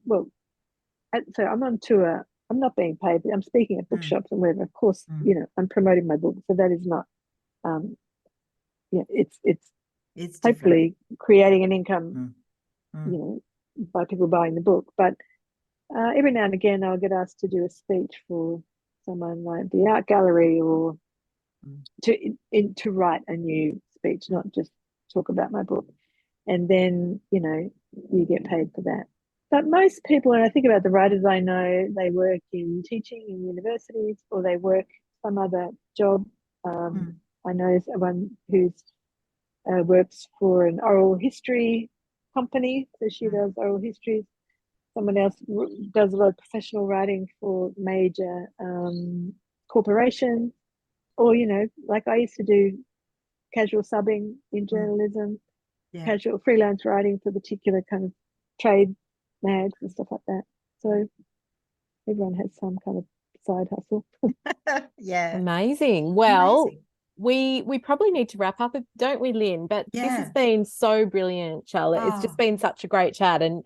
so I'm on tour. I'm not being paid, but I'm speaking at bookshops and whatever. Of course, I'm promoting my book, so that is not. It's hopefully creating an income, by people buying the book. But every now and again, I'll get asked to do a speech for someone like the art gallery, or to write a new speech, not just talk about my book. And then you get paid for that. But most people, when I think about the writers I know, they work in teaching in universities, or they work some other job. I know someone who's works for an oral history company, so she does oral histories. Someone else does a lot of professional writing for major corporations, or like I used to do casual subbing in journalism, casual freelance writing for particular kind of trade mags and stuff like that. So everyone has some kind of side hustle. Yeah. Amazing. Well, we probably need to wrap up, don't we, Lynne? But this has been so brilliant, Charlotte. It's just been such a great chat. And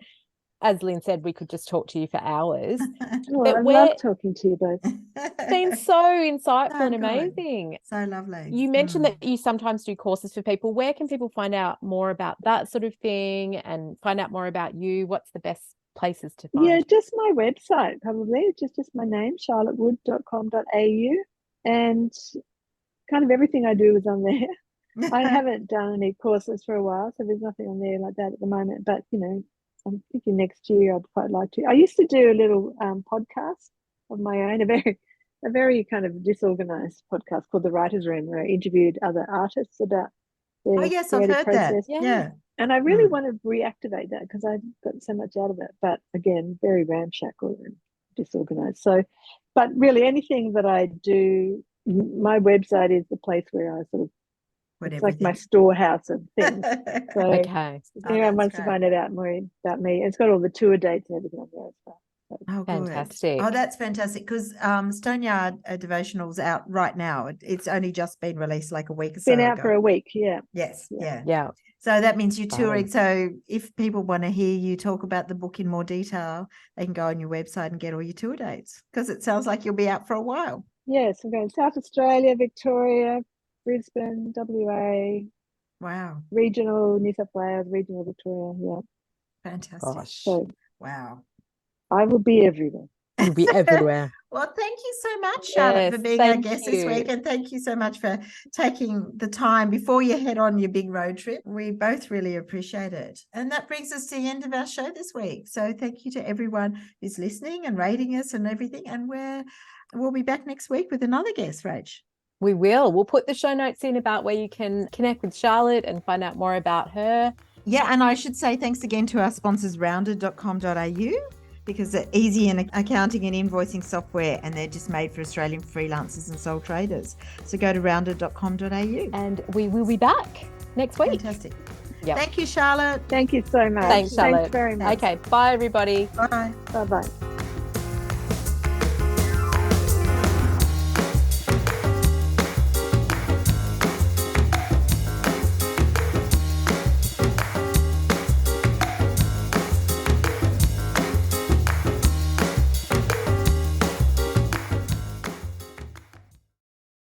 as Lynne said, we could just talk to you for hours. Well, I love talking to you both. It's been so insightful and amazing. So lovely. You mentioned that you sometimes do courses for people. Where can people find out more about that sort of thing and find out more about you? What's the best places to find? Yeah, just my website, probably. Just my name, charlottewood.com.au. And kind of everything I do is on there. I haven't done any courses for a while, so there's nothing on there like that at the moment. But, I'm thinking next year I'd quite like to. I used to do a little podcast of my own, a very kind of disorganized podcast called The Writer's Room, where I interviewed other artists about their I've heard process. that. Yeah. And I really want to reactivate that because I got so much out of it. But again, very ramshackle and disorganized. So, but really anything that I do, my website is the place where I sort of, it's like my storehouse of things. So okay. If anyone wants to find out more about me, it's got all the tour dates and everything on there as well. Oh, fantastic. Good. Oh, that's fantastic because Stoneyard Devotional's out right now. It's only just been released like a week or so ago. Been out for a week, Yes, yeah. So that means you're touring. So if people want to hear you talk about the book in more detail, they can go on your website and get all your tour dates because it sounds like you'll be out for a while. Yes, I'm going South Australia, Victoria, Brisbane, WA. Wow. Regional New South Wales, regional Victoria. Yeah. Fantastic. Gosh. So, wow. I will be everywhere. You'll be everywhere. Well, thank you so much, Charlotte, for being our guest this week. And thank you so much for taking the time before you head on your big road trip. We both really appreciate it. And that brings us to the end of our show this week. So thank you to everyone who's listening and rating us and everything. And we'll be back next week with another guest, Rach. We will. We'll put the show notes in about where you can connect with Charlotte and find out more about her. Yeah, and I should say thanks again to our sponsors, rounded.com.au, because they're easy in accounting and invoicing software, and they're just made for Australian freelancers and sole traders. So go to rounded.com.au. And we will be back next week. Fantastic. Yep. Thank you, Charlotte. Thank you so much. Thanks, Charlotte. Thanks very much. Okay, bye, everybody. Bye. Bye-bye.